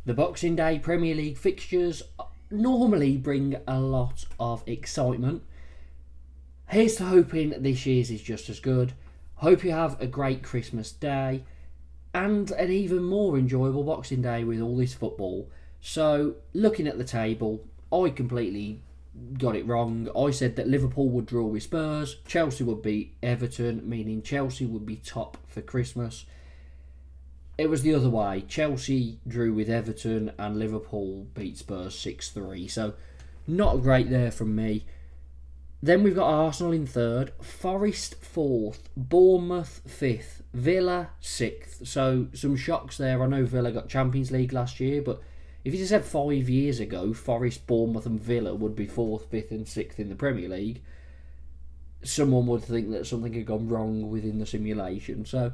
The Boxing Day Premier League fixtures normally bring a lot of excitement. Here's to hoping this year's is just as good. Hope you have a great Christmas day and an even more enjoyable Boxing Day with all this football. So, looking at the table, I completely got it wrong. I said that Liverpool would draw with Spurs, Chelsea would beat Everton, meaning Chelsea would be top for Christmas. It was the other way. Chelsea drew with Everton and Liverpool beat Spurs 6-3. So, not great there from me. Then we've got Arsenal in third, Forest fourth, Bournemouth fifth, Villa sixth. So, some shocks there. I know Villa got Champions League last year, but if you just said 5 years ago, Forest, Bournemouth and Villa would be fourth, fifth and sixth in the Premier League, someone would think that something had gone wrong within the simulation. So,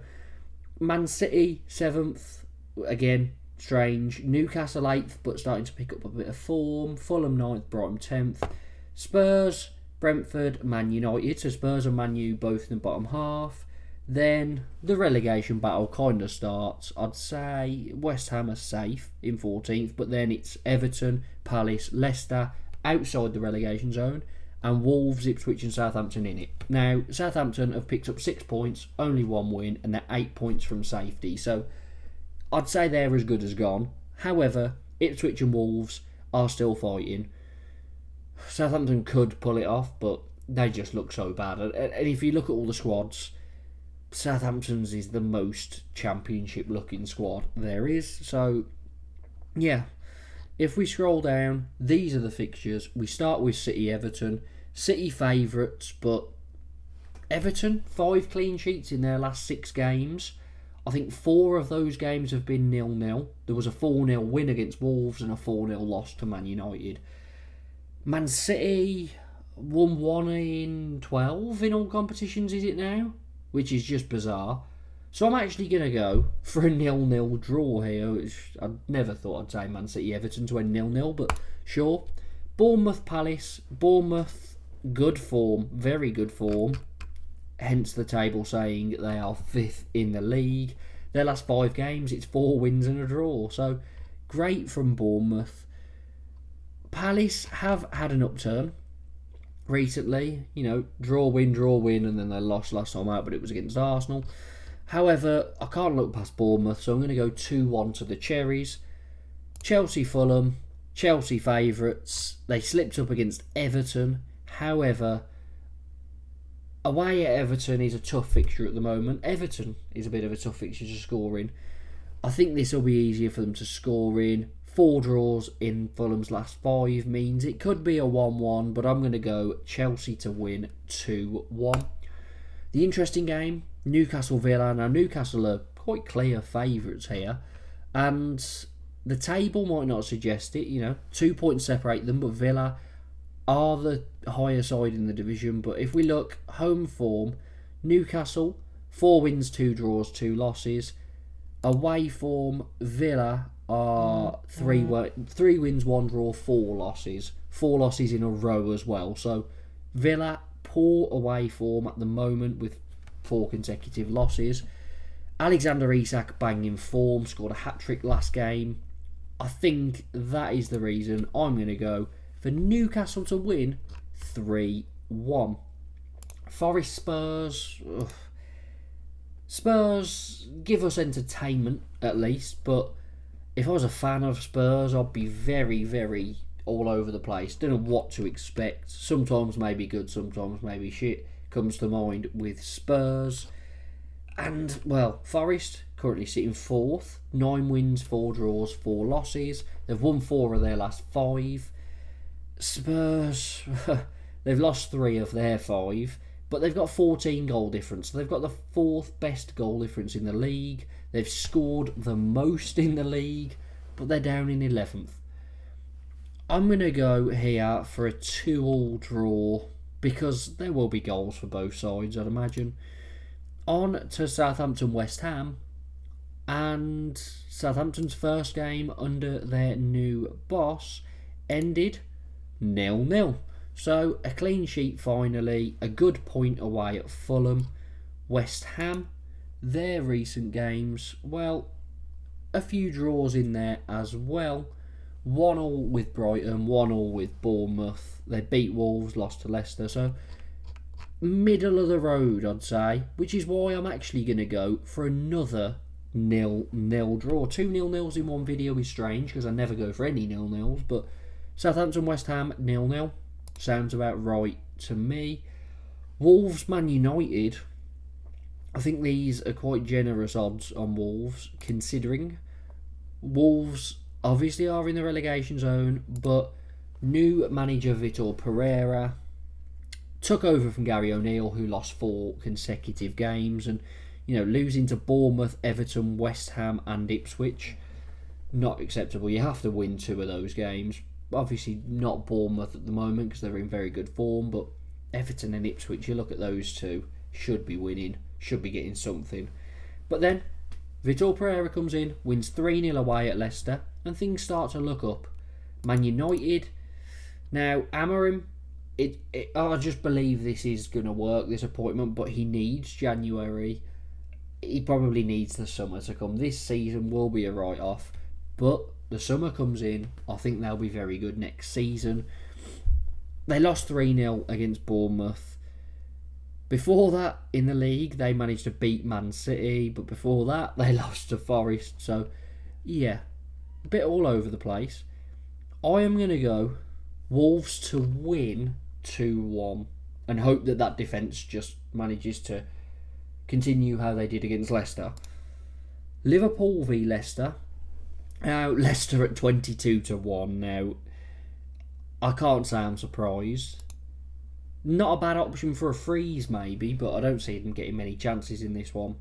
Man City 7th, again, strange. Newcastle 8th, but starting to pick up a bit of form. Fulham 9th, Brighton 10th. Spurs, Brentford, Man United. So Spurs and Man U both in the bottom half. Then the relegation battle kind of starts. I'd say West Ham are safe in 14th, but then it's Everton, Palace, Leicester outside the relegation zone, and Wolves, Ipswich and Southampton in it. Now, Southampton have picked up 6 points, only 1 win, and they're 8 points from safety. So, I'd say they're as good as gone. However, Ipswich and Wolves are still fighting. Southampton could pull it off, but they just look so bad. And if you look at all the squads, Southampton's is the most championship-looking squad there is. So, yeah. If we scroll down, these are the fixtures. We start with City-Everton. City favourites, but Everton, 5 clean sheets in their last 6 games. I think 4 of those games have been 0-0. There was a 4-0 win against Wolves and a 4-0 loss to Man United. Man City won 1 in 12 in all competitions, is it now? Which is just bizarre. So I'm actually going to go for a 0-0 draw here. Which I never thought I'd say Man City Everton to end 0-0, but sure. Bournemouth Palace. Bournemouth, good form, very good form. Hence the table saying they are 5th in the league. Their last 5 games, it's 4 wins and a draw. So great from Bournemouth. Palace have had an upturn recently. You know, draw, win, and then they lost last time out, but it was against Arsenal. However, I can't look past Bournemouth, so I'm going to go 2-1 to the Cherries. Chelsea Fulham, Chelsea favourites. They slipped up against Everton. However, away at Everton is a tough fixture at the moment. Everton is a bit of a tough fixture to score in. I think this will be easier for them to score in. 4 draws in Fulham's last 5 means it could be a 1-1, but I'm going to go Chelsea to win 2-1. The interesting game, Newcastle Villa. Now, Newcastle are quite clear favourites here, and the table might not suggest it. 2 points separate them, but Villa are the higher side in the division. But if we look home form, Newcastle 4 wins, 2 draws, 2 losses. Away form, Villa are 3 wins, 1 draw, 4 losses. 4 losses in a row as well. So Villa, poor away form at the moment with 4 consecutive losses. Alexander Isak banging form, scored a hat-trick last game. I think that is the reason I'm going to go for Newcastle to win 3-1. Forest Spurs. Ugh. Spurs give us entertainment at least, but if I was a fan of Spurs, I'd be very, very all over the place. Don't know what to expect. Sometimes maybe good, sometimes maybe shit comes to mind with Spurs. And, well, Forest currently sitting 4th. 9 wins, 4 draws, 4 losses. They've won 4 of their last 5. Spurs, they've lost 3 of their 5, but they've got 14 goal difference. They've got the 4th best goal difference in the league. They've scored the most in the league, but they're down in 11th. I'm going to go here for a 2-2 draw because there will be goals for both sides, I'd imagine. On to Southampton West Ham, and Southampton's first game under their new boss ended 0-0. So a clean sheet finally, a good point away at Fulham. West Ham, their recent games, well, a few draws in there as well. 1-1 with Brighton, 1-1 with Bournemouth. They beat Wolves, lost to Leicester. So, middle of the road, I'd say. Which is why I'm actually going to go for another 0-0 draw. 2 0-0s in one video is strange, because I never go for any 0-0s. But Southampton, West Ham, 0-0. Sounds about right to me. Wolves, Man United. I think these are quite generous odds on Wolves, considering Wolves obviously are in the relegation zone, but new manager Vitor Pereira took over from Gary O'Neill, who lost 4 consecutive games, and losing to Bournemouth, Everton, West Ham and Ipswich, not acceptable. You have to win 2 of those games. Obviously not Bournemouth at the moment because they're in very good form, but Everton and Ipswich, you look at those 2, should be winning, should be getting something. But then Vitor Pereira comes in, wins 3-0 away at Leicester, and things start to look up. Man United, now Amorim, I just believe this is going to work, this appointment, but he needs January. He probably needs the summer to come. This season will be a write-off, but the summer comes in, I think they'll be very good next season. They lost 3-0 against Bournemouth. Before that, in the league, they managed to beat Man City, but before that, they lost to Forest. So, yeah, a bit all over the place. I am going to go Wolves to win 2-1 and hope that defence just manages to continue how they did against Leicester. Liverpool v Leicester. Now, Leicester at 22-1 now. I can't say I'm surprised. Not a bad option for a freeze, maybe, but I don't see them getting many chances in this one.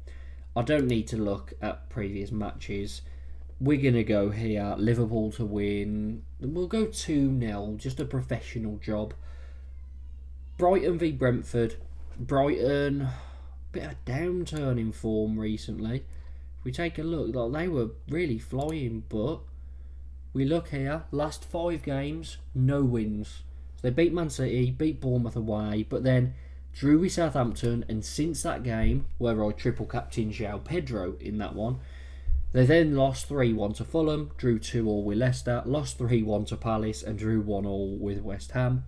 I don't need to look at previous matches. We're going to go here, Liverpool to win. We'll go 2-0, just a professional job. Brighton v Brentford. Brighton, bit of a downturn in form recently. If we take a look, they were really flying, but we look here, last 5 games, no wins. So they beat Man City, beat Bournemouth away, but then drew with Southampton, and since that game, where I triple captained João Pedro in that one, they then lost 3-1 to Fulham, drew 2-2 with Leicester, lost 3-1 to Palace, and drew 1-1 with West Ham.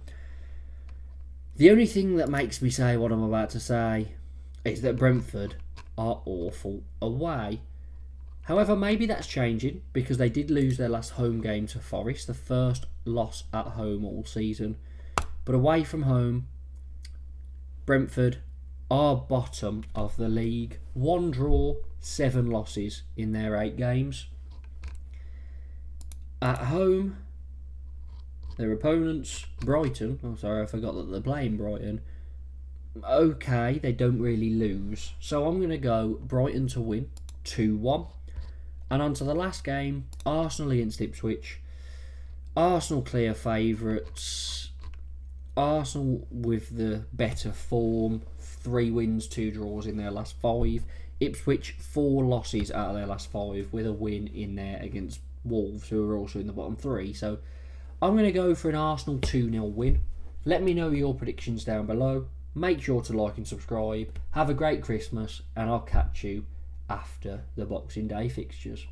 The only thing that makes me say what I'm about to say is that Brentford are awful away. However, maybe that's changing because they did lose their last home game to Forest, the first loss at home all season. But away from home, Brentford are bottom of the league. 1 draw, 7 losses in their 8 games. At home, their opponents, Brighton, I forgot that they're playing Brighton. Okay, they don't really lose. So I'm going to go Brighton to win 2-1. And on to the last game, Arsenal against Ipswich. Arsenal clear favourites. Arsenal with the better form. 3 wins, 2 draws in their last 5. Ipswich, 4 losses out of their last 5 with a win in there against Wolves, who are also in the bottom 3. So I'm going to go for an Arsenal 2-0 win. Let me know your predictions down below. Make sure to like and subscribe. Have a great Christmas, and I'll catch you after the Boxing Day fixtures.